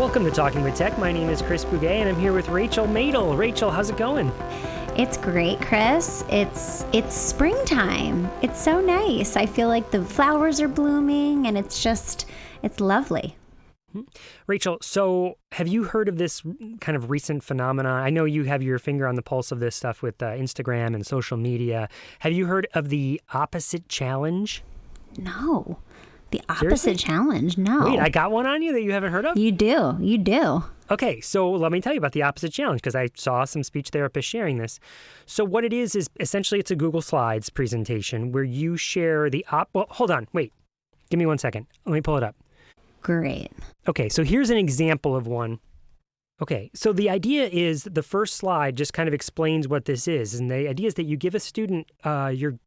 Welcome to Talking with Tech. My name is Chris Bouguet, and I'm here with Rachel Madel. Rachel, how's it going? It's great, Chris. It's springtime. It's so nice. I feel like the flowers are blooming, and it's lovely. Rachel, so have you heard of this kind of recent phenomenon? I know you have your finger on the pulse of this stuff with Instagram and social media. Have you heard of the opposite challenge? No. The opposite Seriously? Challenge? No. Wait, I got one on you that you haven't heard of? You do. Okay, so let me tell you about the opposite challenge because I saw some speech therapists sharing this. So what it is essentially it's a Google Slides presentation where you share well, hold on, wait. Give me 1 second. Let me pull it up. Great. Okay, so here's an example of one. Okay, so the idea is the first slide just kind of explains what this is. And the idea is that you give a student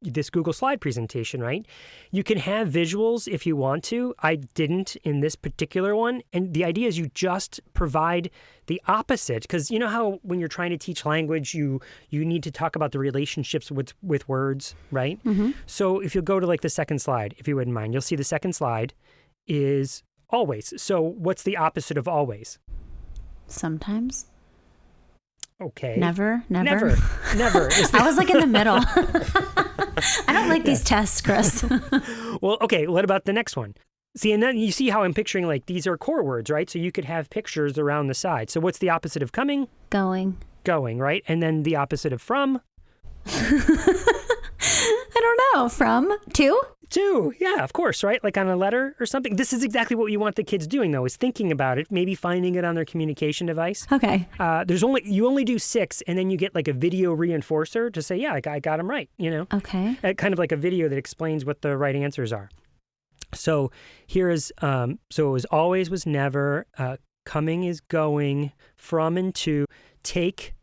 this Google Slide presentation, right? You can have visuals if you want to. I didn't in this particular one. And the idea is you just provide the opposite. Because you know how when you're trying to teach language, you need to talk about the relationships with words, right? Mm-hmm. So if you go to like the second slide, if you wouldn't mind, you'll see the second slide is always. So what's the opposite of always? Sometimes. Okay. Never. Never. I was like in the middle. I don't like these tests, Chris. Well, okay. What about the next one? See, and then you see how I'm picturing like these are core words, right? So you could have pictures around the side. So what's the opposite of coming? Going, right? And then the opposite of from? I don't know. From? To, yeah, of course, right? Like on a letter or something. This is exactly what you want the kids doing, though, is thinking about it, maybe finding it on their communication device. Okay. You only do 6, and then you get like a video reinforcer to say, yeah, I got them right, you know? Okay. Kind of like a video that explains what the right answers are. So here is, so it was always was never, coming is going, from and to, take.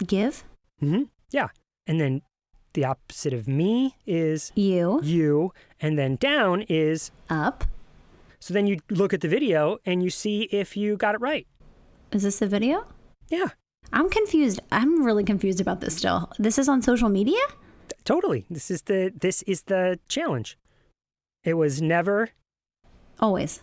Give. Mm-hmm. Yeah. And then the opposite of me is you, and then down is up. So then you look at the video and you see if you got it right. Is this the video? Yeah. I'm confused. I'm really confused about this still. This is on social media? Totally. This is the challenge. It was never. Always.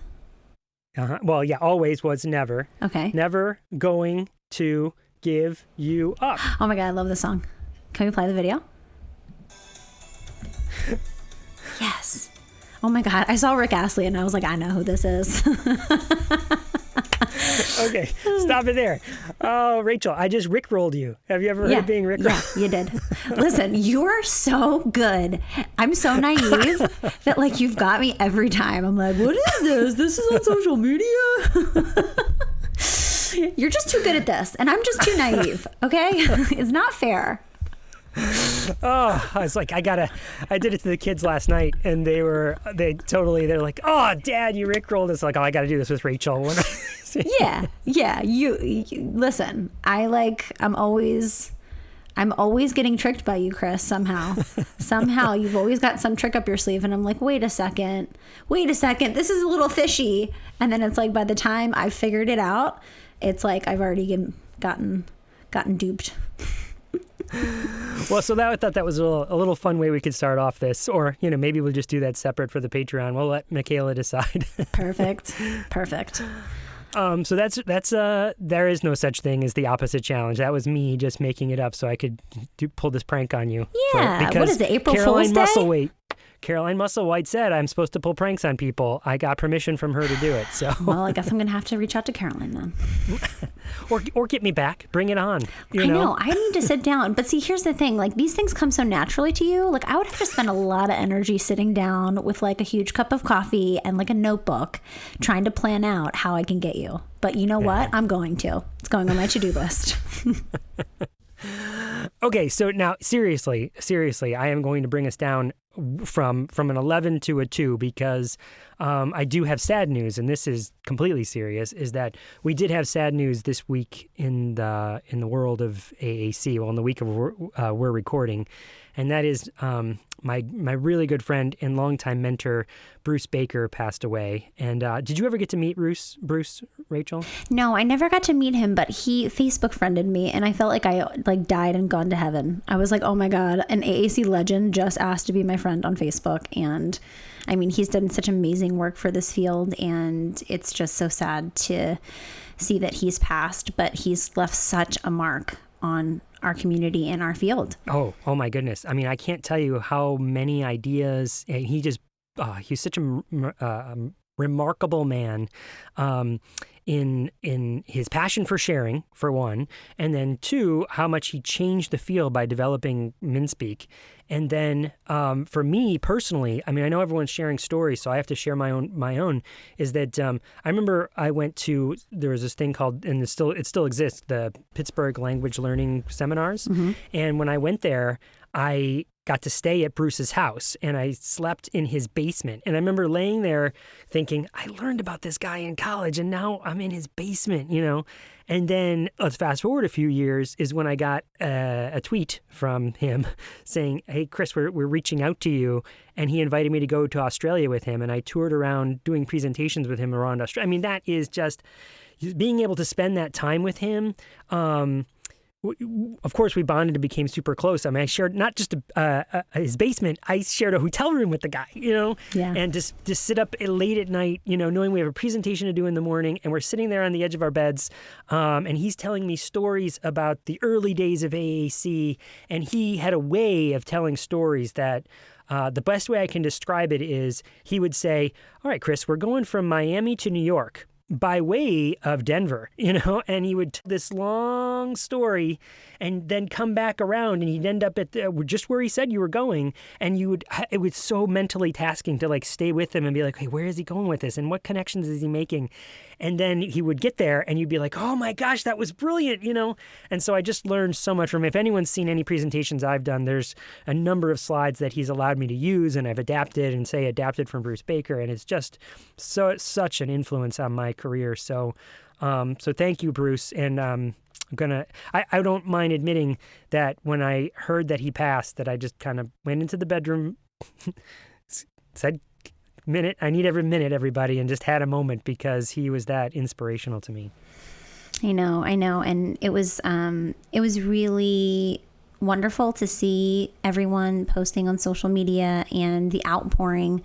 Well, yeah, always was never. Okay. Never going to give you up. Oh my God, I love this song. Can we play the video? Yes. Oh my God. I saw Rick Astley and I was like, I know who this is. Okay. Stop it there. Oh, Rachel, I just Rickrolled you. Have you ever heard of being Rickrolled? Yeah, you did. Listen, you're so good. I'm so naive that like you've got me every time. I'm like, what is this? This is on social media? You're just too good at this. And I'm just too naive. Okay. It's not fair. Oh, I was like, I did it to the kids last night and they're like, oh, Dad, you Rickrolled us. Like, oh, I got to do this with Rachel. Yeah. You listen, I'm always getting tricked by you, Chris, somehow you've always got some trick up your sleeve. And I'm like, wait a second, this is a little fishy. And then it's like, by the time I've figured it out, it's like, I've already gotten duped. Well, so I thought that was a little fun way we could start off this, or maybe we'll just do that separate for the Patreon. We'll let Michaela decide. Perfect. So that's there is no such thing as the opposite challenge. That was me just making it up so I could pull this prank on you. Yeah. What is it? April Fool's Day? Caroline Musselwhite said I'm supposed to pull pranks on people. I got permission from her to do it. So well, I guess I'm gonna have to reach out to Caroline then. or get me back. Bring it on. I know. I need to sit down. But see, here's the thing. Like, these things come so naturally to you. Like, I would have to spend a lot of energy sitting down with like a huge cup of coffee and like a notebook trying to plan out how I can get you. But you know what? I'm going to. It's going on my to-do list. Okay, so now seriously, I am going to bring us down from an 11 to a 2 because I do have sad news, and this is completely serious. Is that we did have sad news this week in the world of AAC? Well, in the week of we're recording, and that is my really good friend and longtime mentor Bruce Baker passed away. And did you ever get to meet Bruce, Rachel? No, I never got to meet him, but he Facebook friended me, and I felt like I died and gone to heaven. I was like, oh my God, an AAC legend just asked to be my friend on Facebook. And I mean, he's done such amazing work for this field, and it's just so sad to see that he's passed, but he's left such a mark on our community and our field. Oh my goodness. I mean, I can't tell you how many ideas, and he's such a remarkable man, in his passion for sharing, for one, and then two, how much he changed the field by developing MinSpeak. And then for me personally, I mean, I know everyone's sharing stories, so I have to share my own, is that I remember there was this thing called, and it still exists, the Pittsburgh Language Learning Seminars. Mm-hmm. And when I went there, I got to stay at Bruce's house, and I slept in his basement. And I remember laying there thinking, I learned about this guy in college, and now I'm in his basement, you know? And then let's fast forward a few years is when I got a tweet from him saying, hey, Chris, we're reaching out to you. And he invited me to go to Australia with him. And I toured around doing presentations with him around Australia. I mean, that is just being able to spend that time with him. Of course, we bonded and became super close. I mean, I shared not just his basement, I shared a hotel room with the guy, you know, and just sit up late at night, you know, knowing we have a presentation to do in the morning, and we're sitting there on the edge of our beds, and he's telling me stories about the early days of AAC, and he had a way of telling stories that the best way I can describe it is he would say, all right, Chris, we're going from Miami to New York by way of Denver, you know, and he would tell this long story and then come back around, and he'd end up at just where he said you were going. And it was so mentally tasking to like stay with him and be like, hey, where is he going with this? And what connections is he making? And then he would get there and you'd be like, oh my gosh, that was brilliant, you know? And so I just learned so much from him. If anyone's seen any presentations I've done, there's a number of slides that he's allowed me to use, and I've adapted from Bruce Baker. And it's just such an influence on my career. So thank you, Bruce. And I don't mind admitting that when I heard that he passed, that I just kind of went into the bedroom, said, I need every minute, everybody, and just had a moment because he was that inspirational to me. I know. And it was really wonderful to see everyone posting on social media and the outpouring,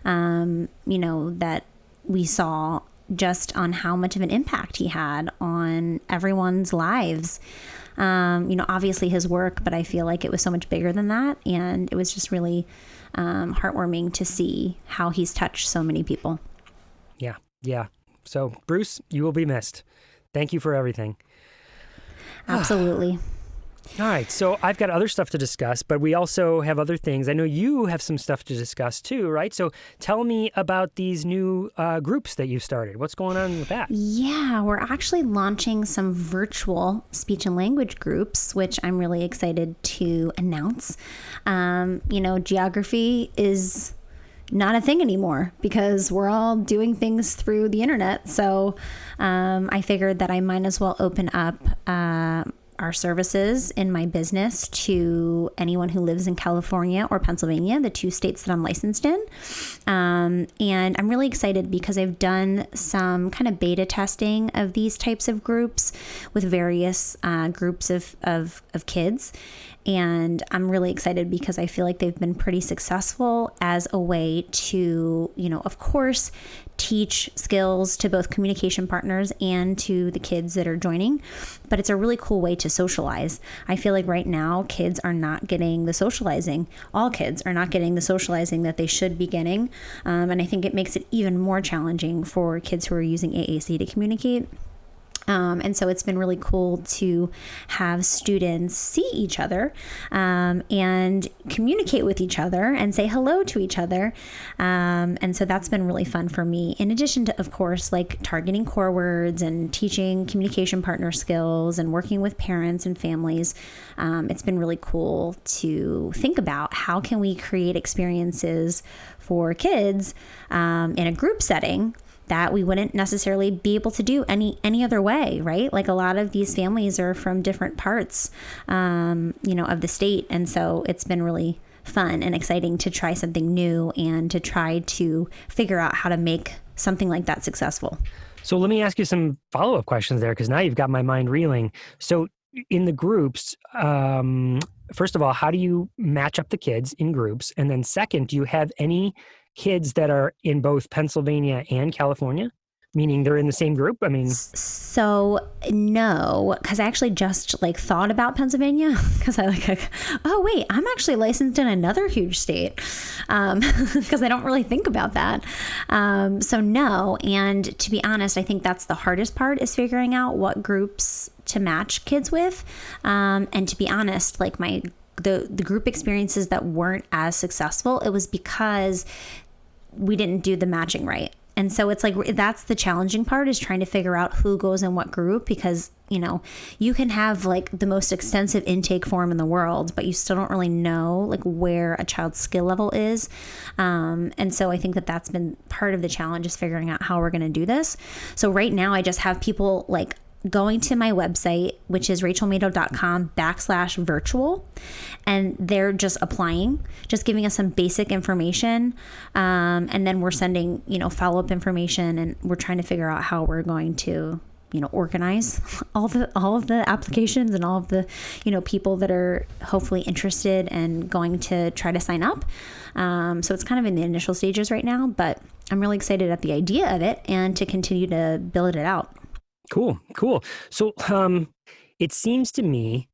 that we saw just on how much of an impact he had on everyone's lives. Obviously his work, but I feel like it was so much bigger than that. And it was just really heartwarming to see how he's touched so many people. Yeah. So Bruce, you will be missed. Thank you for everything. Absolutely. All right. So I've got other stuff to discuss, but we also have other things. I know you have some stuff to discuss too, right? So tell me about these new groups that you've started. What's going on with that? Yeah, we're actually launching some virtual speech and language groups, which I'm really excited to announce. Geography is not a thing anymore because we're all doing things through the internet. So I figured that I might as well open up our services in my business to anyone who lives in California or Pennsylvania, the two states that I'm licensed in. And I'm really excited because I've done some kind of beta testing of these types of groups with various groups of kids. And I'm really excited because I feel like they've been pretty successful as a way to, of course, teach skills to both communication partners and to the kids that are joining. But it's a really cool way to socialize. I feel like right now kids are not getting the socializing. All kids are not getting the socializing that they should be getting. And I think it makes it even more challenging for kids who are using AAC to communicate. And so it's been really cool to have students see each other and communicate with each other and say hello to each other. And so that's been really fun for me, in addition to, of course, like targeting core words and teaching communication partner skills and working with parents and families. It's been really cool to think about how can we create experiences for kids in a group setting that we wouldn't necessarily be able to do any other way, right? Like a lot of these families are from different parts, of the state. And so it's been really fun and exciting to try something new and to try to figure out how to make something like that successful. So let me ask you some follow-up questions there, because now you've got my mind reeling. So in the groups, first of all, how do you match up the kids in groups? And then second, do you have any kids that are in both Pennsylvania and California? Meaning they're in the same group? I mean, So no, because I actually just like thought about Pennsylvania because oh wait, I'm actually licensed in another huge state because I don't really think about that. So no, and to be honest, I think that's the hardest part is figuring out what groups to match kids with. And to be honest, like the group experiences that weren't as successful, it was because we didn't do the matching right. And so it's like, that's the challenging part is trying to figure out who goes in what group, because, you know, you can have like the most extensive intake form in the world, but you still don't really know like where a child's skill level is. And so I think that that's been part of the challenge is figuring out how we're going to do this. So right now I just have people like going to my website, which is rachelmado.com/virtual. And they're just applying, just giving us some basic information. And then we're sending, you know, follow-up information, and we're trying to figure out how we're going to, you know, organize all of the applications and all of the, you know, people that are hopefully interested and going to try to sign up. So it's kind of in the initial stages right now, but I'm really excited at the idea of it and to continue to build it out. cool. So it seems to me,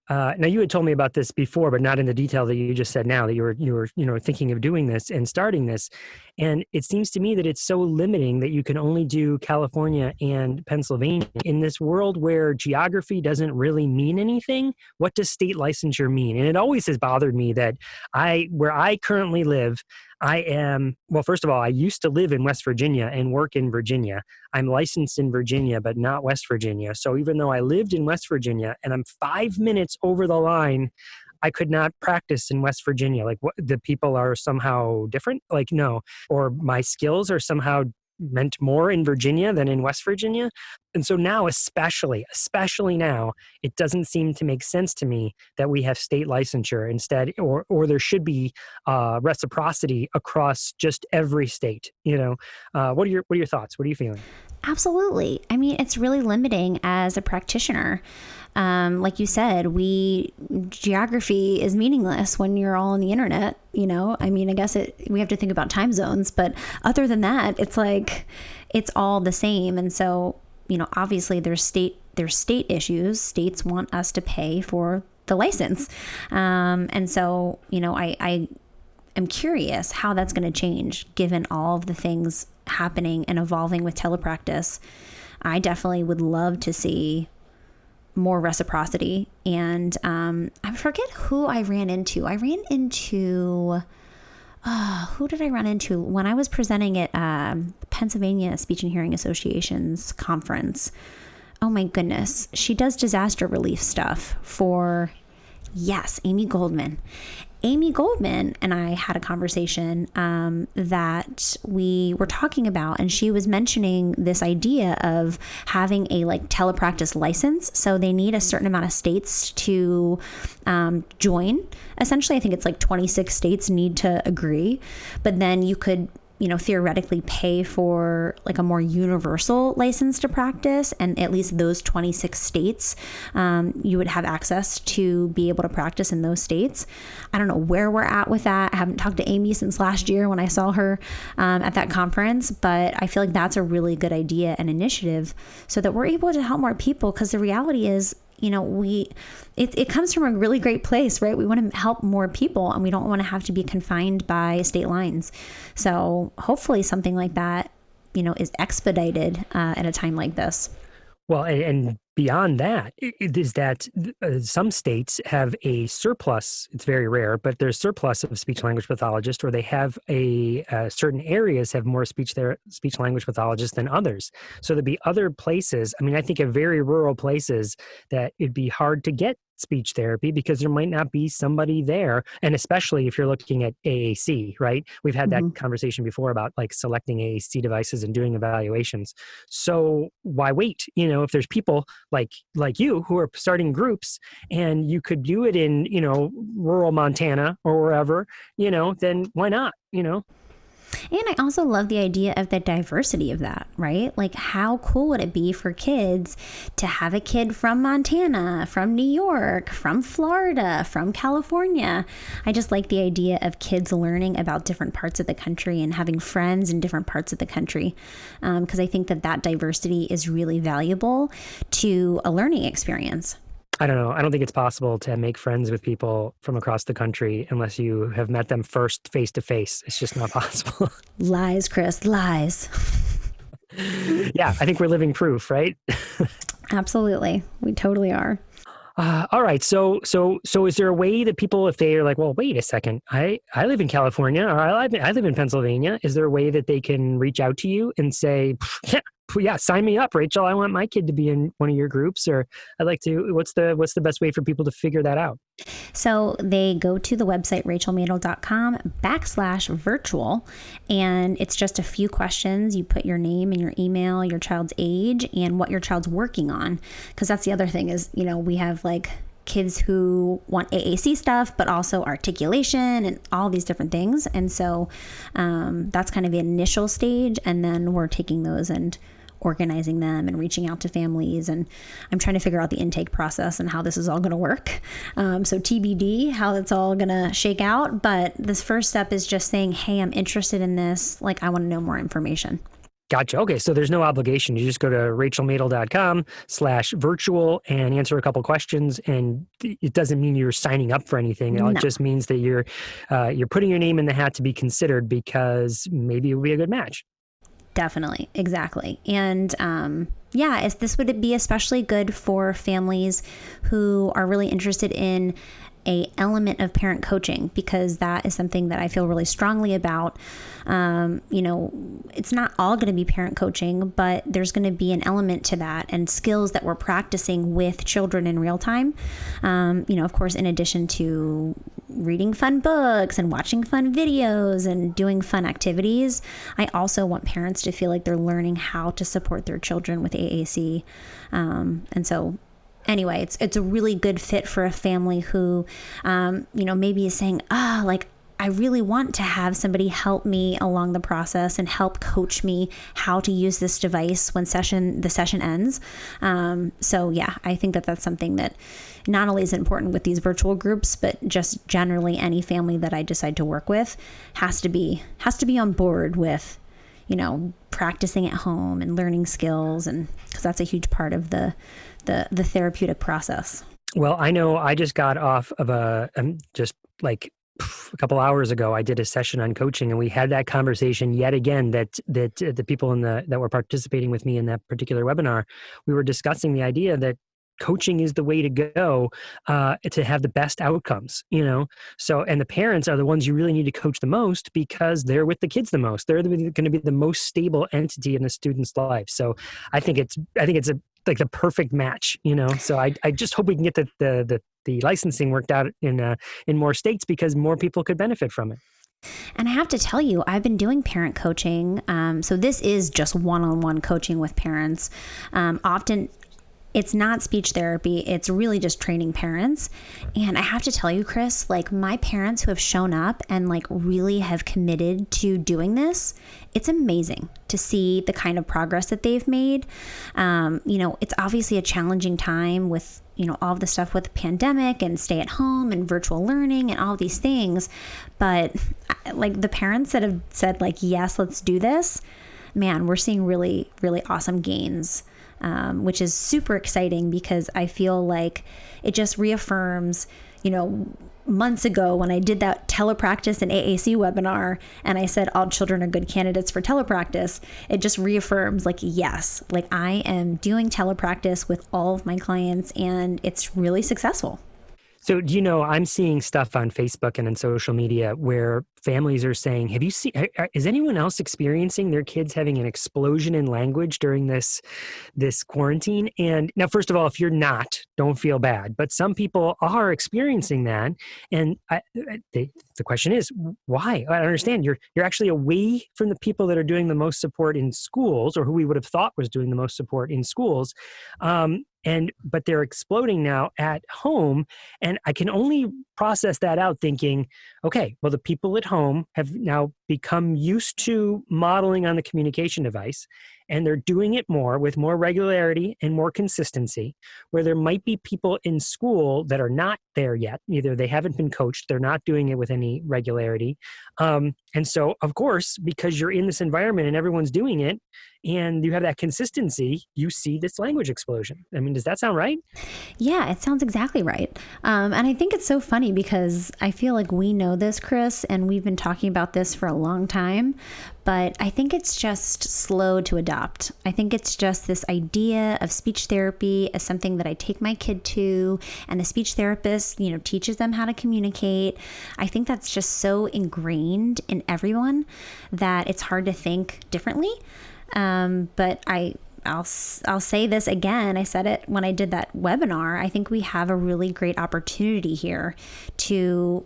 now you had told me about this before, but not in the detail that you just said now, that you were, you know, thinking of doing this and starting this. And it seems to me that it's so limiting that you can only do California and Pennsylvania. In this world where geography doesn't really mean anything, what does state licensure mean? And it always has bothered me that where I currently live, well, first of all, I used to live in West Virginia and work in Virginia. I'm licensed in Virginia, but not West Virginia. So even though I lived in West Virginia and I'm 5 minutes over the line, I could not practice in West Virginia. Like, what, the people are somehow different? Like, no. Or my skills are somehow meant more in Virginia than in West Virginia. And so now, especially now, it doesn't seem to make sense to me that we have state licensure instead, or there should be reciprocity across just every state. You know, what are your thoughts? What are you feeling? Absolutely. I mean, it's really limiting as a practitioner. Like you said, geography is meaningless when you're all on the internet, you know. I mean, I guess we have to think about time zones, but other than that, it's like, it's all the same. And so, you know, obviously there's state issues. States want us to pay for the license. And so, you know, I am curious how that's going to change given all of the things happening and evolving with telepractice. I definitely would love to see more reciprocity. And I forget who I ran into. Who did I run into when I was presenting at Pennsylvania Speech and Hearing Association's conference? Oh my goodness. She does disaster relief stuff for, yes, Amy Goldman. Amy Goldman and I had a conversation that we were talking about, and she was mentioning this idea of having a like telepractice license. So they need a certain amount of states to join. Essentially, I think it's like 26 states need to agree, but then you could, you know, theoretically pay for like a more universal license to practice, and at least those 26 states, you would have access to be able to practice in those states. I don't know where we're at with that. I haven't talked to Amy since last year when I saw her at that conference, but I feel like that's a really good idea and initiative so that we're able to help more people, because the reality is, you know, it comes from a really great place, right? We want to help more people, and we don't want to have to be confined by state lines. So hopefully something like that, you know, is expedited at a time like this. Well, and beyond that, it is that some states have a surplus. It's very rare, but there's surplus of speech language pathologists, or they have certain areas have more speech language pathologists than others. So there'd be other places. I mean, I think of very rural places that it'd be hard to get speech therapy because there might not be somebody there. And especially if you're looking at AAC, right? We've had that conversation before about like selecting AAC devices and doing evaluations. So why wait? You know, if there's people like you who are starting groups and you could do it in, you know, rural Montana or wherever, you know, then why not, you know? And I also love the idea of the diversity of that, right? Like, how cool would it be for kids to have a kid from Montana, from New York, from Florida, from California? I just like the idea of kids learning about different parts of the country and having friends in different parts of the country. Because I think that that diversity is really valuable to a learning experience. I don't know. I don't think it's possible to make friends with people from across the country unless you have met them first face to face. It's just not possible. Lies, Chris, lies. Yeah, I think we're living proof, right? Absolutely. We totally are. All right. So is there a way that people, if they are like, well, wait a second, I live in California or I live in Pennsylvania, is there a way that they can reach out to you and say, yeah, sign me up, Rachel. I want my kid to be in one of your groups, or I'd like to. What's the best way for people to figure that out? So they go to the website rachelmadel.com/virtual, and it's just a few questions. You put your name and your email, your child's age, and what your child's working on. Because that's the other thing is, we have like kids who want AAC stuff, but also articulation and all these different things. And so that's kind of the initial stage. And then we're taking those and organizing them and reaching out to families. And I'm trying to figure out the intake process and how this is all going to work. So TBD, how it's all going to shake out. But this first step is just saying, hey, I'm interested in this. Like, I want to know more information. Gotcha. Okay. So there's no obligation. You just go to rachelmadel.com/virtual and answer a couple questions. And it doesn't mean you're signing up for anything. No. It just means that you're putting your name in the hat to be considered because maybe it would be a good match. Definitely. Exactly. And this would be especially good for families who are really interested in a element of parent coaching, because that is something that I feel really strongly about. It's not all going to be parent coaching, but there's going to be an element to that and skills that we're practicing with children in real time. Of course, in addition to reading fun books and watching fun videos and doing fun activities, I also want parents to feel like they're learning how to support their children with AAC. Anyway, it's a really good fit for a family who, maybe is saying, I really want to have somebody help me along the process and help coach me how to use this device when the session ends. I think that that's something that not only is important with these virtual groups, but just generally any family that I decide to work with has to be on board with, practicing at home and learning skills, and because that's a huge part of the therapeutic process. Well, I know I just got off of a couple hours ago, I did a session on coaching, and we had that conversation yet again that the people that were participating with me in that particular webinar, we were discussing the idea that coaching is the way to go to have the best outcomes, So, and the parents are the ones you really need to coach the most because they're with the kids the most. They're going to be the most stable entity in the student's life. So, I think it's like the perfect match, So I just hope we can get the licensing worked out in more states because more people could benefit from it. And I have to tell you, I've been doing parent coaching. So this is just one-on-one coaching with parents. Often it's not speech therapy. It's really just training parents. And I have to tell you, Chris, like my parents who have shown up and like really have committed to doing this, it's amazing to see the kind of progress that they've made. It's obviously a challenging time with, all of the stuff with the pandemic and stay at home and virtual learning and all these things. But like the parents that have said like, yes, let's do this, man, we're seeing really, really awesome gains. Which is super exciting because I feel like it just reaffirms, months ago when I did that telepractice and AAC webinar and I said all children are good candidates for telepractice, it just reaffirms like, yes, like I am doing telepractice with all of my clients and it's really successful. So, I'm seeing stuff on Facebook and on social media where families are saying, have you seen, is anyone else experiencing their kids having an explosion in language during this quarantine? And now, first of all, if you're not, don't feel bad. But some people are experiencing that. And the question is, why? I don't understand. You're actually away from the people that are doing the most support in schools, or who we would have thought was doing the most support in schools. But they're exploding now at home. And I can only process that out thinking, okay, well, the people at home have now become used to modeling on the communication device, and they're doing it more with more regularity and more consistency, where there might be people in school that are not there yet. Either they haven't been coached, they're not doing it with any regularity. And so, of course, because you're in this environment and everyone's doing it, and you have that consistency, you see this language explosion. I mean, does that sound right? Yeah, it sounds exactly right. And I think it's so funny because I feel like we know this, Chris, and we've been talking about this for a long time, but I think it's just slow to adopt. I think it's just this idea of speech therapy as something that I take my kid to, and the speech therapist, teaches them how to communicate. I think that's just so ingrained in everyone that it's hard to think differently. But I'll say this again. I said it when I did that webinar. I think we have a really great opportunity here to,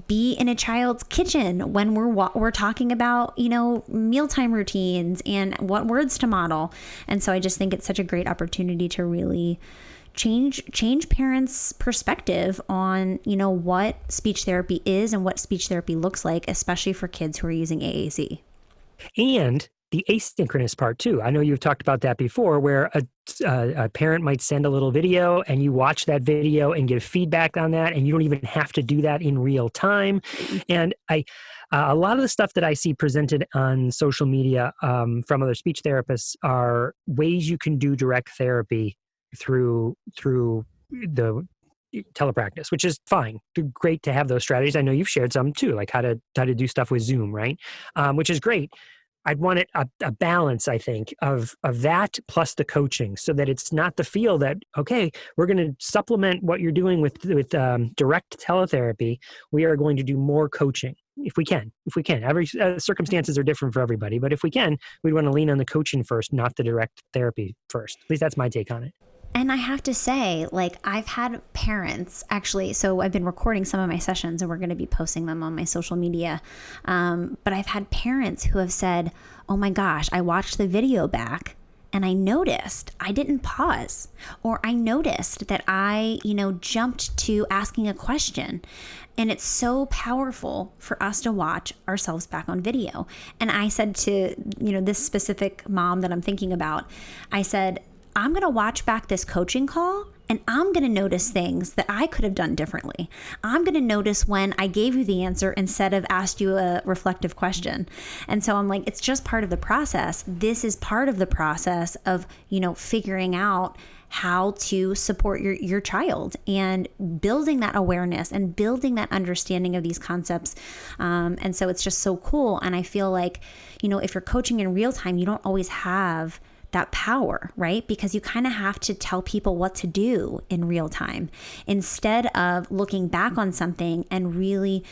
be in a child's kitchen when we're talking about, mealtime routines and what words to model. And so I just think it's such a great opportunity to really change parents' perspective on, what speech therapy is and what speech therapy looks like, especially for kids who are using AAC. And the asynchronous part too. I know you've talked about that before, where a parent might send a little video and you watch that video and give feedback on that, and you don't even have to do that in real time. And a lot of the stuff that I see presented on social media from other speech therapists are ways you can do direct therapy through the telepractice, which is fine. Great to have those strategies. I know you've shared some too, like how to do stuff with Zoom, right? Which is great. I'd want it a balance, I think, of that plus the coaching, so that it's not the feel that, okay, we're going to supplement what you're doing with direct teletherapy. We are going to do more coaching if we can. Every circumstances are different for everybody, but if we can, we'd want to lean on the coaching first, not the direct therapy first. At least that's my take on it. And I have to say, I've had parents actually, so I've been recording some of my sessions and we're going to be posting them on my social media. But I've had parents who have said, oh my gosh, I watched the video back and I noticed I didn't pause, or I noticed that I, jumped to asking a question. And it's so powerful for us to watch ourselves back on video. And I said to, this specific mom that I'm thinking about, I said, I'm going to watch back this coaching call and I'm going to notice things that I could have done differently. I'm going to notice when I gave you the answer instead of asked you a reflective question. And so I'm like, it's just part of the process. This is part of the process of, figuring out how to support your child and building that awareness and building that understanding of these concepts. And so it's just so cool. And I feel like, if you're coaching in real time, you don't always have that power, right? Because you kind of have to tell people what to do in real time instead of looking back on something and really,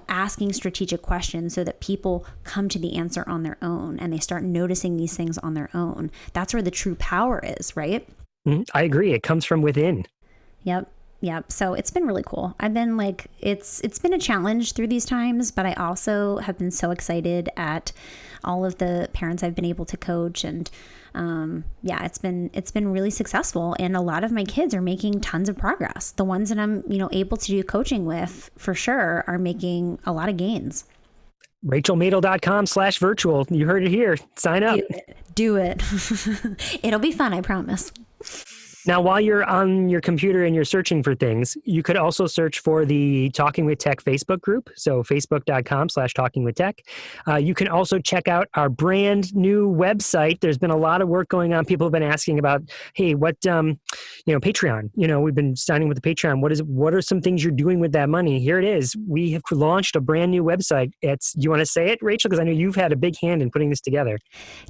asking strategic questions so that people come to the answer on their own and they start noticing these things on their own. That's where the true power is, right? I agree. It comes from within. Yep. So it's been really cool. I've been it's been a challenge through these times, but I also have been so excited at all of the parents I've been able to coach. And it's been really successful. And a lot of my kids are making tons of progress. The ones that I'm, able to do coaching with for sure are making a lot of gains. RachelMadel.com/virtual. You heard it here. Sign up. Do it. It'll be fun, I promise. Now, while you're on your computer and you're searching for things, you could also search for the Talking with Tech Facebook group. So facebook.com/talkingwithtech. You can also check out our brand new website. There's been a lot of work going on. People have been asking about, hey, what, Patreon, we've been signing with the Patreon. What are some things you're doing with that money? Here it is. We have launched a brand new website. You want to say it, Rachel? Because I know you've had a big hand in putting this together.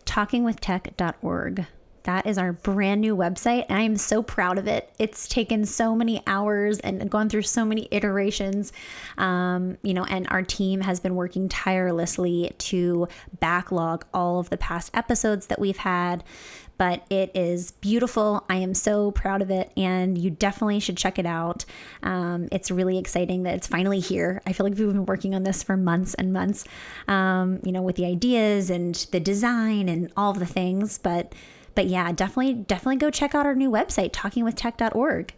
Talkingwithtech.org. That is our brand new website, and I am so proud of it. It's taken so many hours and gone through so many iterations, and our team has been working tirelessly to backlog all of the past episodes that we've had. But it is beautiful. I am so proud of it, and you definitely should check it out. It's really exciting that it's finally here. I feel like we've been working on this for months and months, with the ideas and the design and all of the things. But yeah, definitely go check out our new website, talkingwithtech.org.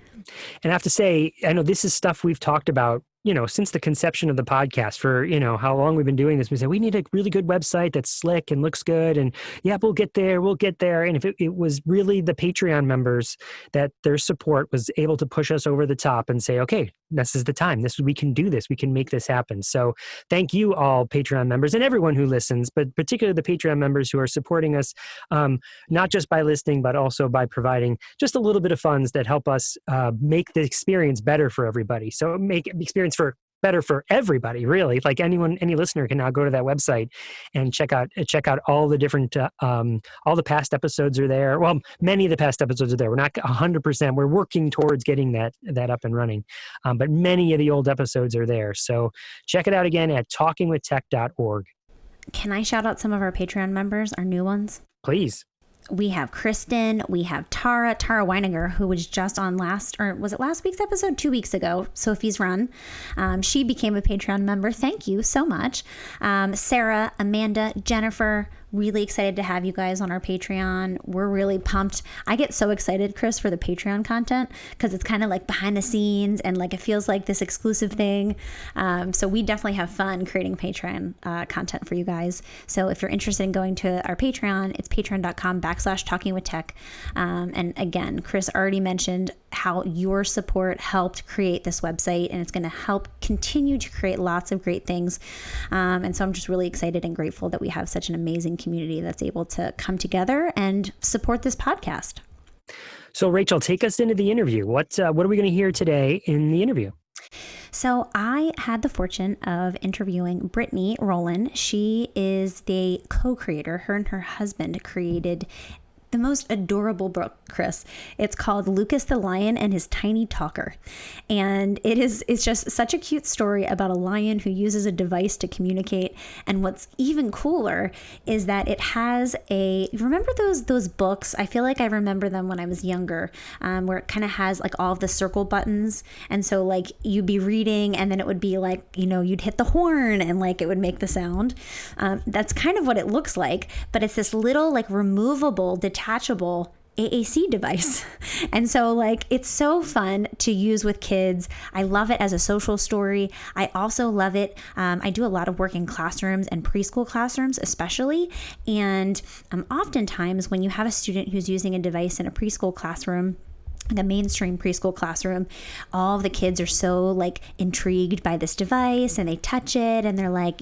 And I have to say, I know this is stuff we've talked about since the conception of the podcast for, how long we've been doing this, we said, we need a really good website that's slick and looks good. And yeah, we'll get there. And if it was really the Patreon members that their support was able to push us over the top and say, okay, this is the time. We can do this. We can make this happen. So thank you all Patreon members and everyone who listens, but particularly the Patreon members who are supporting us, not just by listening, but also by providing just a little bit of funds that help us make the experience better for everybody. So make experience better for everybody, really. Like any listener can now go to that website and check out all the different, all the past episodes are there. Well, many of the past episodes are there. We're not 100%. We're working towards getting that up and running. But many of the old episodes are there. So check it out again at talkingwithtech.org. Can I shout out some of our Patreon members, our new ones? Please. We have Kristen, we have Tara Weininger, who was just on last week's episode? 2 weeks ago, Sophie's Run. She became a Patreon member. Thank you so much. Sarah, Amanda, Jennifer, really excited to have you guys on our Patreon. We're really pumped. I get so excited, Chris, for the Patreon content because it's kind of like behind the scenes and like it feels like this exclusive thing. So we definitely have fun creating Patreon content for you guys. So if you're interested in going to our Patreon, it's patreon.com/talkingwithtech. And again, Chris already mentioned how your support helped create this website, and it's going to help continue to create lots of great things. And so I'm just really excited and grateful that we have such an amazing community that's able to come together and support this podcast. So Rachel, take us into the interview. What are we going to hear today in the interview? So I had the fortune of interviewing Brittani Rollen. She is the co-creator. Her and her husband created the most adorable book, Chris. It's called Lucas the Lion and His Tiny Talker. And it's just such a cute story about a lion who uses a device to communicate. And what's even cooler is that it has remember those books? I feel like I remember them when I was younger, where it kind of has like all of the circle buttons. And so like you'd be reading and then it would be like, you'd hit the horn and like it would make the sound. That's kind of what it looks like, but it's this little like removable, detachable AAC device. And so like, it's so fun to use with kids. I love it as a social story. I also love it. I do a lot of work in classrooms and preschool classrooms, especially. And oftentimes when you have a student who's using a device in a preschool classroom, the mainstream preschool classroom, all of the kids are so like intrigued by this device and they touch it and they're like,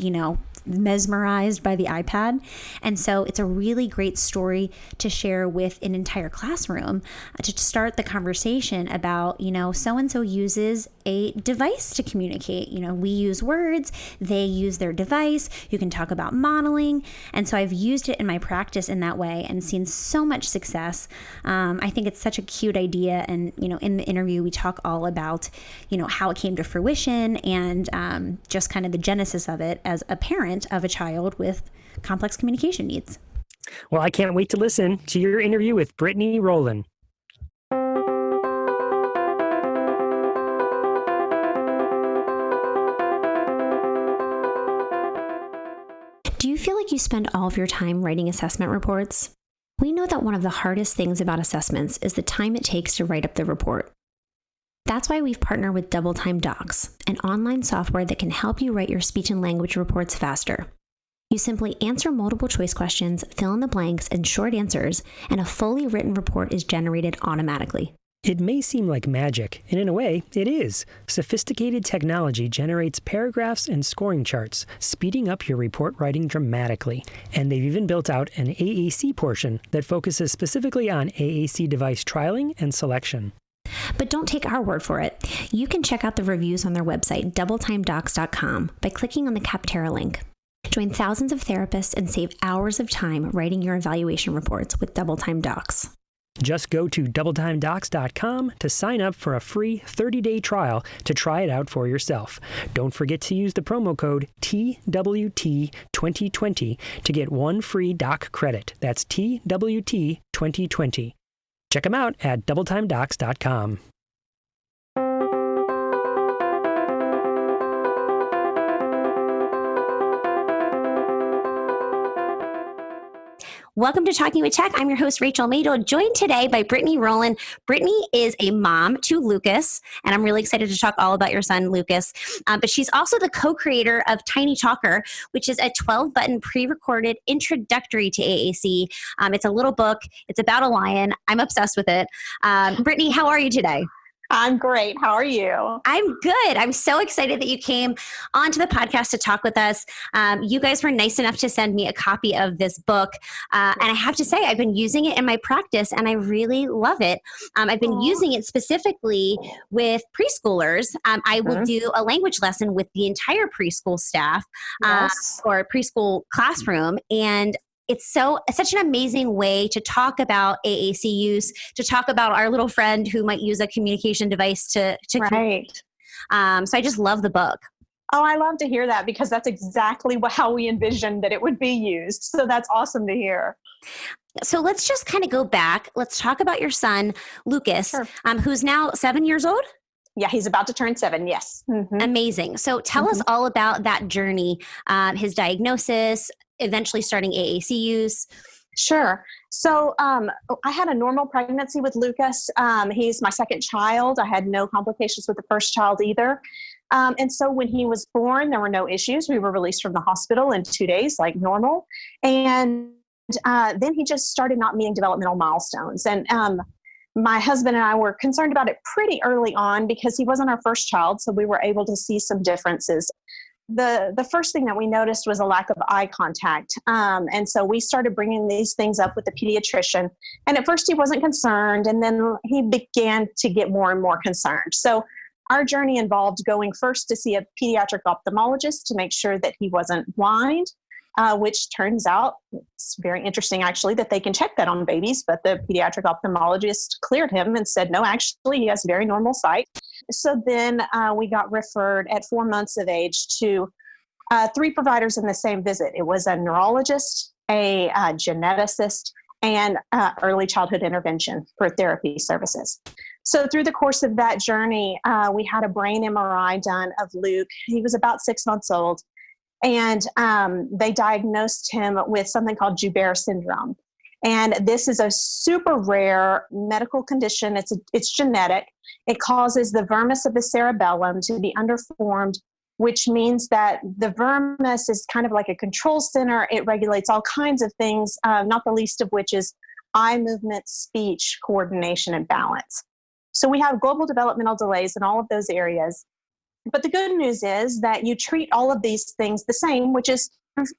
mesmerized by the iPad. And so it's a really great story to share with an entire classroom to start the conversation about, so-and-so uses a device to communicate. We use words, they use their device. You can talk about modeling. And so I've used it in my practice in that way and seen so much success. I think it's such a cute idea. And, in the interview, we talk all about, how it came to fruition and just kind of the genesis of it as a parent of a child with complex communication needs. Well, I can't wait to listen to your interview with Brittani Rollen. Do you feel like you spend all of your time writing assessment reports? We know that one of the hardest things about assessments is the time it takes to write up the report. That's why we've partnered with Double Time Docs, an online software that can help you write your speech and language reports faster. You simply answer multiple choice questions, fill in the blanks and short answers, and a fully written report is generated automatically. It may seem like magic, and in a way, it is. Sophisticated technology generates paragraphs and scoring charts, speeding up your report writing dramatically. And they've even built out an AAC portion that focuses specifically on AAC device trialing and selection. But don't take our word for it. You can check out the reviews on their website, doubletimedocs.com, by clicking on the Capterra link. Join thousands of therapists and save hours of time writing your evaluation reports with Double Time Docs. Just go to doubletimedocs.com to sign up for a free 30-day trial to try it out for yourself. Don't forget to use the promo code TWT2020 to get one free doc credit. That's TWT2020. Check them out at doubletimedocs.com. Welcome to Talking with Tech. I'm your host, Rachel Madel, joined today by Brittani Rollen. Brittani is a mom to Lucas, and I'm really excited to talk all about your son, Lucas. But she's also the co-creator of Tiny Talker, which is a 12-button pre-recorded introductory to AAC. It's a little book. It's about a lion. I'm obsessed with it. Brittani, how are you today? I'm great. How are you? I'm good. I'm so excited that you came onto the podcast to talk with us. You guys were nice enough to send me a copy of this book. And I have to say, I've been using it in my practice and I really love it. I've been using it specifically with preschoolers. I will do a language lesson with the entire preschool staff or preschool classroom. And it's such an amazing way to talk about AAC use, to talk about our little friend who might use a communication device to Right. So I just love the book. Oh, I love to hear that because that's exactly how we envisioned that it would be used. So that's awesome to hear. So let's just kind of go back. Let's talk about your son, Lucas, who's now 7 years old. Yeah, he's about to turn 7. Yes. Mm-hmm. Amazing. So tell us all about that journey, his diagnosis, eventually starting AAC use. Sure. So I had a normal pregnancy with Lucas. He's my second child. I had no complications with the first child either. And so when he was born, there were no issues. We were released from the hospital in 2 days, like normal. And then he just started not meeting developmental milestones. And my husband and I were concerned about it pretty early on because he wasn't our first child. So we were able to see some differences. The first thing that we noticed was a lack of eye contact. And so we started bringing these things up with the pediatrician. And at first he wasn't concerned. And then he began to get more and more concerned. So our journey involved going first to see a pediatric ophthalmologist to make sure that he wasn't blind, which turns out it's very interesting actually that they can check that on babies. But the pediatric ophthalmologist cleared him and said, no, actually he has very normal sight. So then we got referred at 4 months of age to 3 providers in the same visit. It was a neurologist, a geneticist, and early childhood intervention for therapy services. So through the course of that journey, we had a brain MRI done of Luke. He was about 6 months old. And they diagnosed him with something called Joubert syndrome. And this is a super rare medical condition. It's genetic. It causes the vermis of the cerebellum to be underformed, which means that the vermis is kind of like a control center. It regulates all kinds of things, not the least of which is eye movement, speech, coordination, and balance. So we have global developmental delays in all of those areas. But the good news is that you treat all of these things the same, which is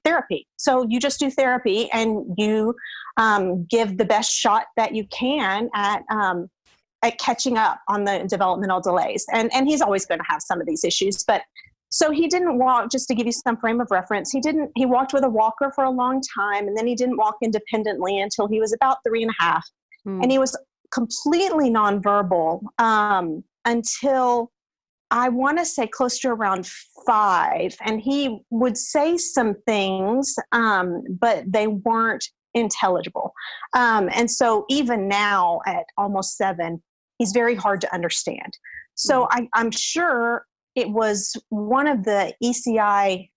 therapy. So you just do therapy and you give the best shot that you can at catching up on the developmental delays. And he's always going to have some of these issues. But so he didn't walk, just to give you some frame of reference, he walked with a walker for a long time. And then he didn't walk independently until he was about 3.5. And he was completely nonverbal until I want to say close to around 5, and he would say some things, but they weren't intelligible. And so even now at almost 7, he's very hard to understand. So I'm sure it was one of the ECI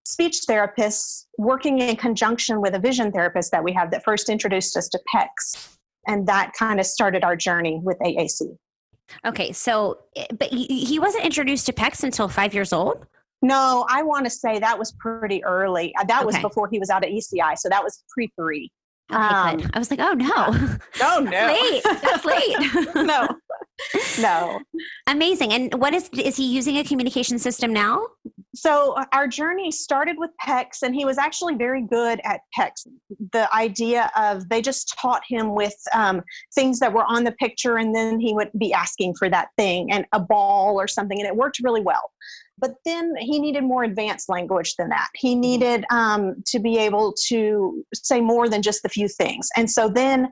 speech therapists working in conjunction with a vision therapist that we have that first introduced us to PECS. And that kind of started our journey with AAC. Okay, so, but he wasn't introduced to PECS until 5 years old? No, I want to say that was pretty early. That was before he was out of ECI, so that was pre-3. Okay, good. I was like, oh no. Oh no. That's late. No. Amazing. And what is he using a communication system now? So our journey started with PECS, and he was actually very good at PECS. The idea of they just taught him with things that were on the picture, and then he would be asking for that thing and a ball or something, and it worked really well. But then he needed more advanced language than that. He needed to be able to say more than just the few things. And so then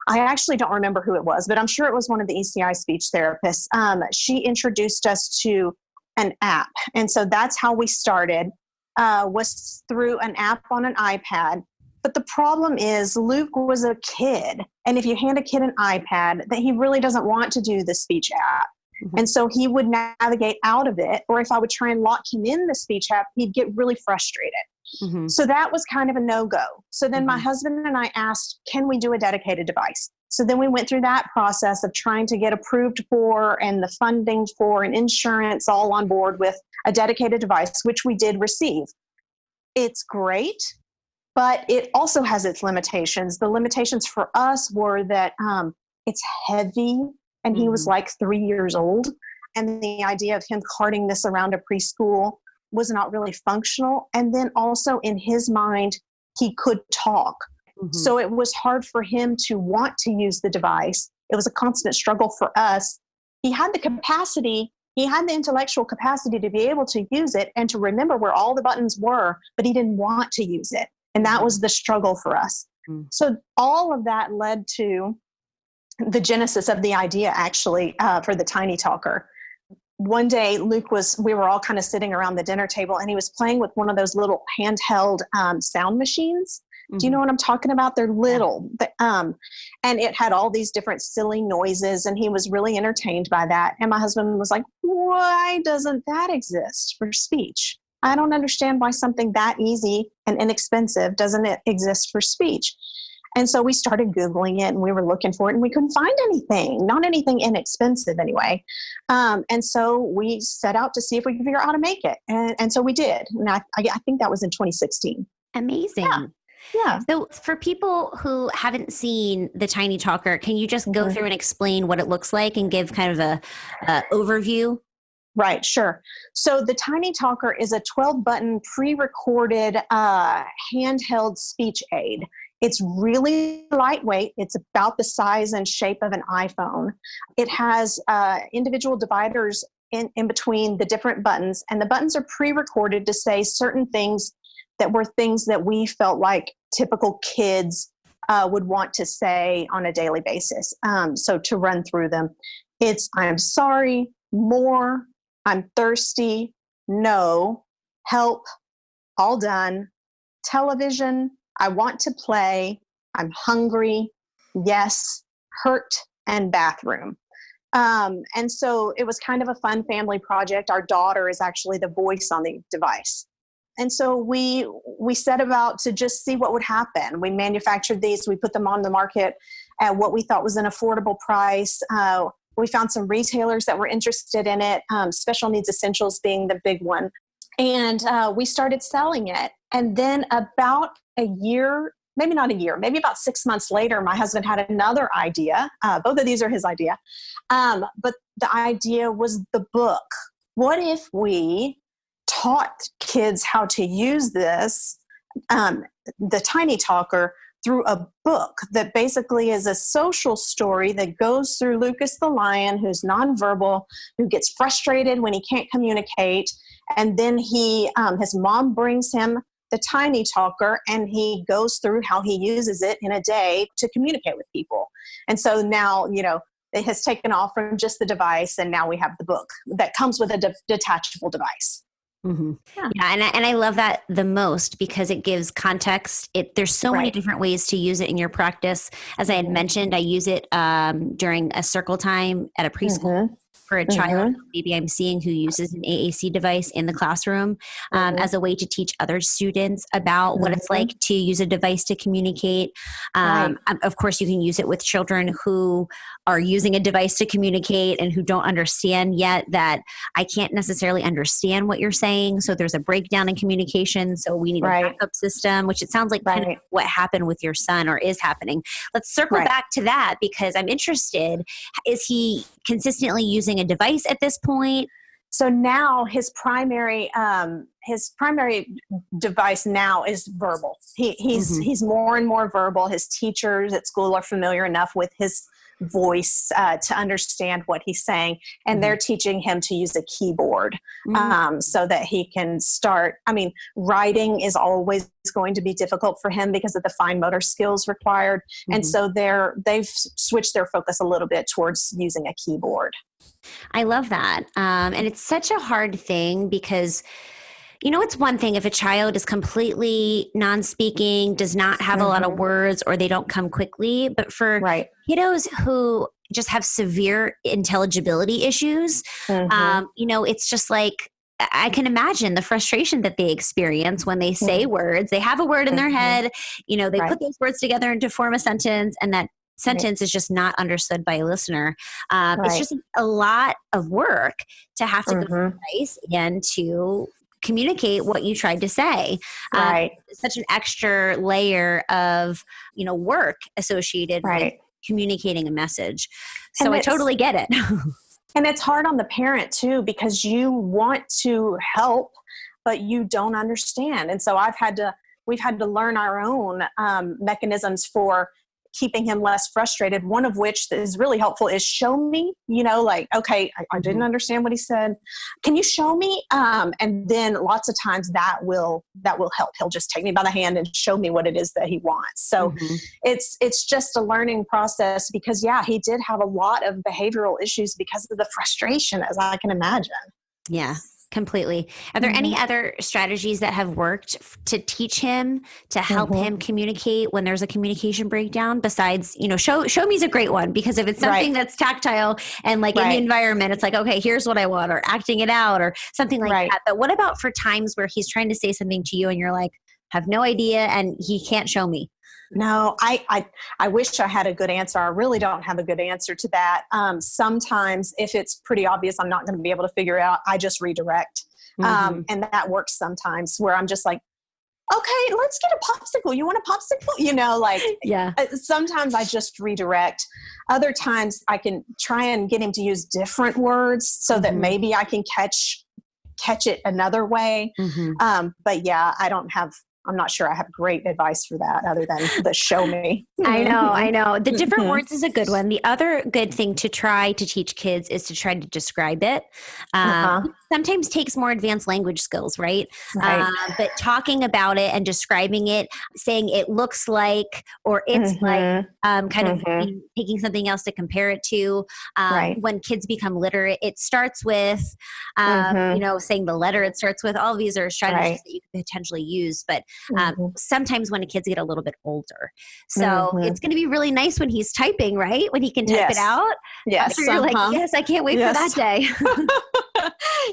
I actually don't remember who it was, but I'm sure it was one of the ECI speech therapists. She introduced us to an app. And so that's how we started, was through an app on an iPad. But the problem is Luke was a kid. And if you hand a kid an iPad, that he really doesn't want to do the speech app. Mm-hmm. And so he would navigate out of it. Or if I would try and lock him in the speech app, he'd get really frustrated. Mm-hmm. So that was kind of a no-go. So then my husband and I asked, can we do a dedicated device? So then we went through that process of trying to get approved for and the funding for and insurance all on board with a dedicated device, which we did receive. It's great, but it also has its limitations. The limitations for us were that it's heavy, and he was like 3 years old. And the idea of him carting this around a preschool was not really functional. And then also in his mind, he could talk. So it was hard for him to want to use the device. It was a constant struggle for us. He had the capacity, he had the intellectual capacity to be able to use it and to remember where all the buttons were, but he didn't want to use it. And that was the struggle for us. So all of that led to the genesis of the idea, actually, for the Tiny Talker. One day, we were all kind of sitting around the dinner table, and he was playing with one of those little handheld sound machines. Do you know what I'm talking about? They're little, and it had all these different silly noises, and he was really entertained by that. And my husband was like, why doesn't that exist for speech? I don't understand why something that easy and inexpensive doesn't exist for speech. And so we started Googling it, and we were looking for it, and we couldn't find anything, not anything inexpensive anyway. And so we set out to see if we could figure out how to make it. And so we did. And I think that was in 2016. Amazing. Yeah. So for people who haven't seen the Tiny Talker, can you just go through and explain what it looks like and give kind of a overview? Right, sure. So the Tiny Talker is a 12-button pre-recorded handheld speech aid. It's really lightweight. It's about the size and shape of an iPhone. It has individual dividers in between the different buttons, and the buttons are pre-recorded to say certain things that were things that we felt like typical kids would want to say on a daily basis. So to run through them, it's I'm sorry, more, I'm thirsty, no, help, all done, television, I want to play, I'm hungry, yes, hurt, and bathroom. And so it was kind of a fun family project. Our daughter is actually the voice on the device. And so we set about to just see what would happen. We manufactured these. We put them on the market at what we thought was an affordable price. We found some retailers that were interested in it, Special Needs Essentials being the big one. And we started selling it. And then about a year, maybe not a year, maybe about 6 months later, my husband had another idea. Both of these are his idea. But the idea was the book. What if we taught kids how to use this, the Tiny Talker, through a book that basically is a social story that goes through Lucas the lion, who's nonverbal, who gets frustrated when he can't communicate. And then his mom brings him the Tiny Talker, and he goes through how he uses it in a day to communicate with people. And so now, it has taken off from just the device, and now we have the book that comes with a detachable device. Yeah, and I love that the most because it gives context. There's so many different ways to use it in your practice. As I had mentioned, I use it during a circle time at a preschool for a child, maybe I'm seeing who uses an AAC device in the classroom as a way to teach other students about what it's like to use a device to communicate. Of course, you can use it with children who are using a device to communicate and who don't understand yet that I can't necessarily understand what you're saying. So there's a breakdown in communication. So we need a backup system, which it sounds like kind of what happened with your son or is happening. Let's circle back to that because I'm interested. Is he consistently using a device at this point? So now his primary device now is verbal. He's more and more verbal. His teachers at school are familiar enough with his voice to understand what he's saying, and they're teaching him to use a keyboard so that he can start. I mean, writing is always going to be difficult for him because of the fine motor skills required, and so they've switched their focus a little bit towards using a keyboard. I love that. And it's such a hard thing because, it's one thing if a child is completely non-speaking, does not have a lot of words, or they don't come quickly. But for kiddos who just have severe intelligibility issues, it's just like, I can imagine the frustration that they experience when they say words. They have a word in their head, they put those words together to form a sentence, and that sentence is just not understood by a listener. It's just a lot of work to have to go twice and to communicate what you tried to say. It's such an extra layer of, work associated with communicating a message. So I totally get it. And it's hard on the parent too, because you want to help, but you don't understand. And so we've had to learn our own mechanisms for keeping him less frustrated. One of which is really helpful is show me, okay, I didn't understand what he said. Can you show me? And then lots of times that will help. He'll just take me by the hand and show me what it is that he wants. So it's just a learning process because he did have a lot of behavioral issues because of the frustration, as I can imagine. Yeah. Completely. Are there any other strategies that have worked to teach him, to help him communicate when there's a communication breakdown besides, show me is a great one, because if it's something that's tactile and like in the environment, it's like, okay, here's what I want, or acting it out or something like that. But what about for times where he's trying to say something to you and you're like, have no idea and he can't show me? No, I wish I had a good answer. I really don't have a good answer to that. Sometimes if it's pretty obvious, I'm not going to be able to figure it out. I just redirect. And that works sometimes where I'm just like, okay, let's get a popsicle. You want a popsicle? Sometimes I just redirect. Other times I can try and get him to use different words so that maybe I can catch it another way. But I'm not sure I have great advice for that other than the show me. I know. The different words is a good one. The other good thing to try to teach kids is to try to describe it. Sometimes takes more advanced language skills, right? But talking about it and describing it, saying it looks like, or it's like, kind of taking something else to compare it to. When kids become literate, it starts with, saying the letter it starts with. All of these are strategies that you could potentially use, but sometimes when the kids get a little bit older. So it's going to be really nice when he's typing, right? When he can type it out. Yes. You're like, yes, I can't wait for that day.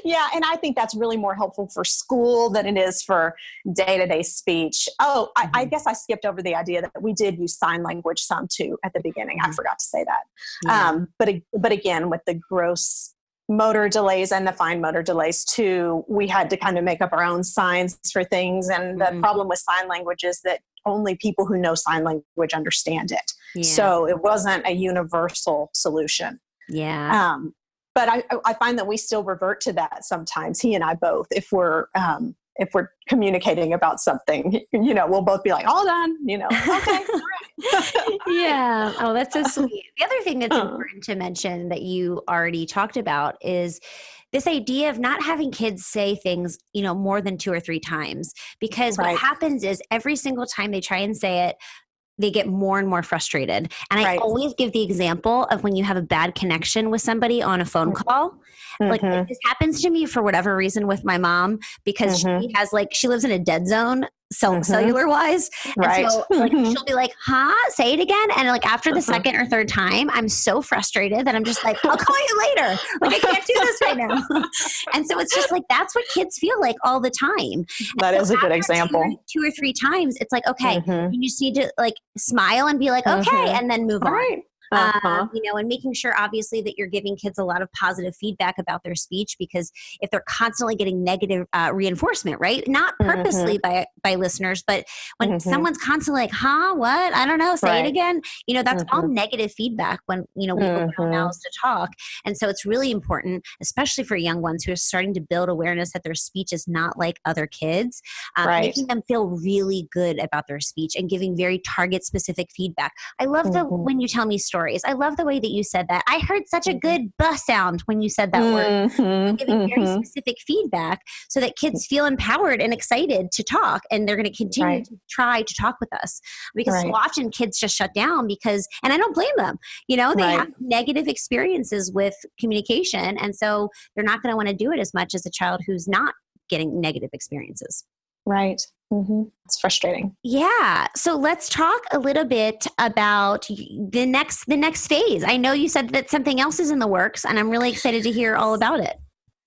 Yeah. And I think that's really more helpful for school than it is for day-to-day speech. Oh, I guess I skipped over the idea that we did use sign language some too at the beginning. I forgot to say that. But again, with the gross motor delays and the fine motor delays too, we had to kind of make up our own signs for things. And the problem with sign language is that only people who know sign language understand it. So it wasn't a universal solution. But I find that we still revert to that sometimes, he and I both, if we're communicating about something, we'll both be like, all done, okay. Yeah. Oh, that's so sweet. The other thing that's important to mention that you already talked about is this idea of not having kids say things, more than 2 or 3 times, because what happens is every single time they try and say it, they get more and more frustrated. And I always give the example of when you have a bad connection with somebody on a phone call. Like this happens to me for whatever reason with my mom, because she lives in a dead zone, cellular wise. And so she'll be like, say it again. And like after the second or third time, I'm so frustrated that I'm just like, I'll call you later. Like I can't do this right now. And so it's just like, that's what kids feel like all the time. That is a good example. 2 or 3 times, it's like, okay, you just need to like smile and be like, okay, and then move on. And making sure obviously that you're giving kids a lot of positive feedback about their speech, because if they're constantly getting negative reinforcement, right? Not purposely by listeners, but when someone's constantly like, what? I don't know, say it again. That's all negative feedback when, we open our mouths to talk. And so it's really important, especially for young ones who are starting to build awareness that their speech is not like other kids, making them feel really good about their speech and giving very target specific feedback. I love when you tell me stories. I love the way that you said that. I heard such a good buh sound when you said that word. Giving very specific feedback so that kids feel empowered and excited to talk, and they're going to continue to try to talk with us, because so often kids just shut down because, and I don't blame them, they have negative experiences with communication, and so they're not going to want to do it as much as a child who's not getting negative experiences. Right. It's frustrating. Yeah. So let's talk a little bit about the next phase. I know you said that something else is in the works, and I'm really excited to hear all about it.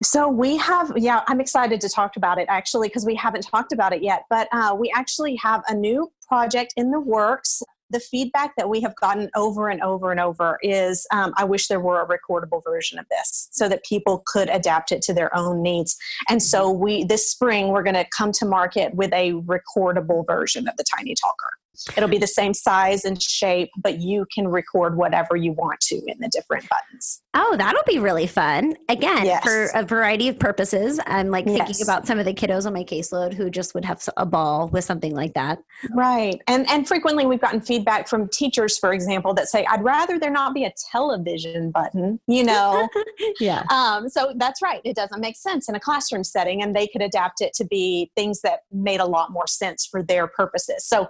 So we have, I'm excited to talk about it actually, because we haven't talked about it yet, but we actually have a new project in the works. The feedback that we have gotten over and over and over is, I wish there were a recordable version of this so that people could adapt it to their own needs. And so this spring, we're going to come to market with a recordable version of the Tiny Talker. It'll be the same size and shape, but you can record whatever you want to in the different buttons. Oh, that'll be really fun. Again, Yes. for a variety of purposes. I'm thinking Yes. about some of the kiddos on my caseload who just would have a ball with something like that. Right. And frequently we've gotten feedback from teachers, for example, that say, I'd rather there not be a television button, Yeah. So that's right. It doesn't make sense in a classroom setting, and they could adapt it to be things that made a lot more sense for their purposes. So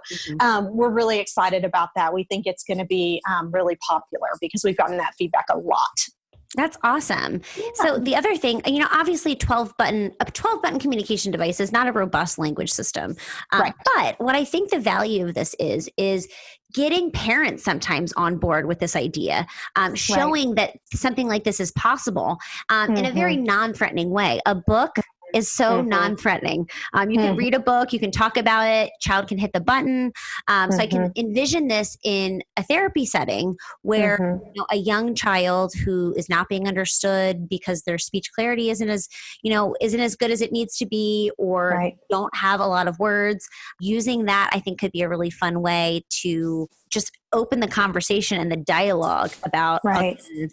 we're really excited about that. We think it's going to be really popular because we've gotten that feedback a lot. That's awesome. Yeah. So the other thing, obviously a 12 button communication device is not a robust language system. Right. But what I think the value of this is getting parents sometimes on board with this idea, showing that something like this is possible in a very non-threatening way. A book is so non-threatening. You can read a book, you can talk about it, child can hit the button. So I can envision this in a therapy setting where a young child who is not being understood because their speech clarity isn't as good as it needs to be, or don't have a lot of words. Using that, I think, could be a really fun way to just open the conversation and the dialogue about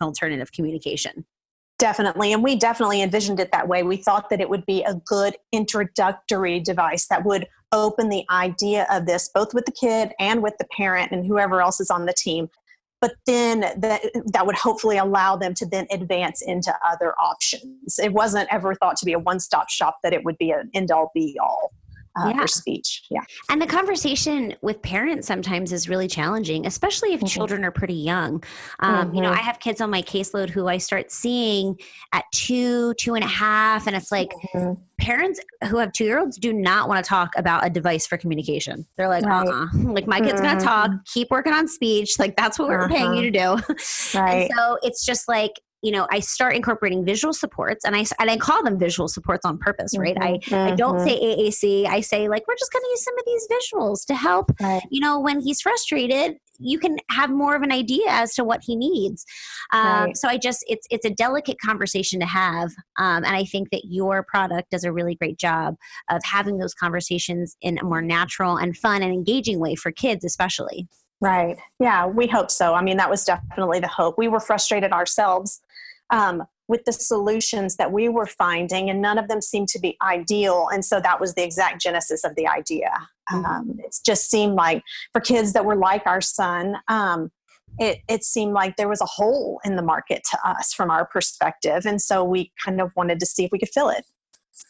alternative communication. Definitely. And we definitely envisioned it that way. We thought that it would be a good introductory device that would open the idea of this, both with the kid and with the parent and whoever else is on the team. But then that would hopefully allow them to then advance into other options. It wasn't ever thought to be a one-stop shop, that it would be an end-all be-all. For speech. Yeah. And the conversation with parents sometimes is really challenging, especially if children are pretty young. I have kids on my caseload who I start seeing at 2.5, and it's like parents who have 2-year-olds do not want to talk about a device for communication. They're like, like my kid's going to talk, keep working on speech. Like that's what we're paying you to do. And so it's just like, I start incorporating visual supports, and I call them visual supports on purpose, right? I don't say AAC. I say we're just going to use some of these visuals to help, when he's frustrated, you can have more of an idea as to what he needs. So it's a delicate conversation to have. And I think that your product does a really great job of having those conversations in a more natural and fun and engaging way for kids, especially. Right. Yeah, we hope so. I mean, that was definitely the hope. We were frustrated ourselves with the solutions that we were finding, and none of them seemed to be ideal. And so that was the exact genesis of the idea. It just seemed like for kids that were like our son, it seemed like there was a hole in the market to us from our perspective. And so we kind of wanted to see if we could fill it.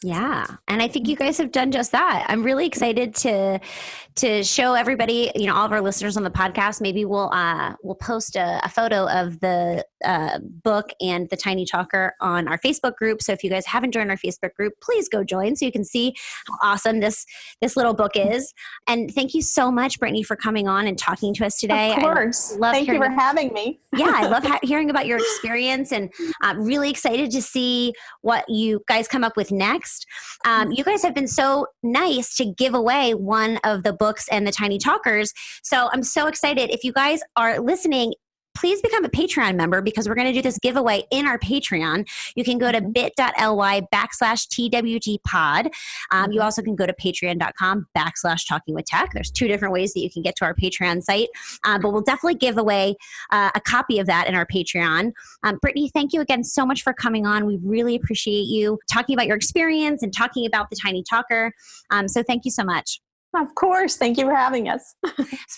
Yeah. And I think you guys have done just that. I'm really excited to show everybody, all of our listeners on the podcast. Maybe we'll post a photo of the book and the Tiny Talker on our Facebook group. So if you guys haven't joined our Facebook group, please go join so you can see how awesome this little book is. And thank you so much, Brittani, for coming on and talking to us today. Of course. Thank you for having me. Yeah. I love hearing about your experience, and I'm really excited to see what you guys come up with next. You guys have been so nice to give away one of the books and the Tiny Talkers. So I'm so excited. If you guys are listening, please become a Patreon member, because we're going to do this giveaway in our Patreon. You can go to bit.ly/TWTpod. You also can go to patreon.com/talkingwithtech. There's 2 different ways that you can get to our Patreon site. But we'll definitely give away a copy of that in our Patreon. Brittani, thank you again so much for coming on. We really appreciate you talking about your experience and talking about the Tiny Talker. So thank you so much. Of course. Thank you for having us.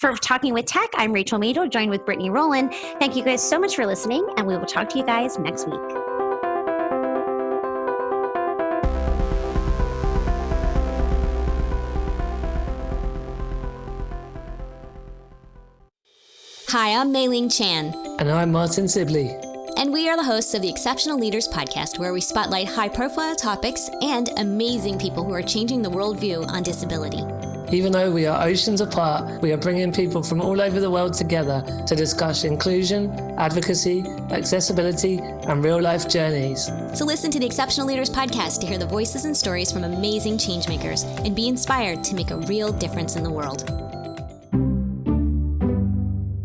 For Talking with Tech, I'm Rachel Madel, joined with Brittani Rollen. Thank you guys so much for listening, and we will talk to you guys next week. Hi, I'm Mei-Ling Chan. And I'm Martin Sibley. And we are the hosts of the Exceptional Leaders Podcast, where we spotlight high-profile topics and amazing people who are changing the worldview on disability. Even though we are oceans apart, we are bringing people from all over the world together to discuss inclusion, advocacy, accessibility, and real-life journeys. So listen to the Exceptional Leaders podcast to hear the voices and stories from amazing changemakers and be inspired to make a real difference in the world.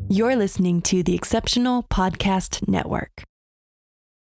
You're listening to the Exceptional Podcast Network.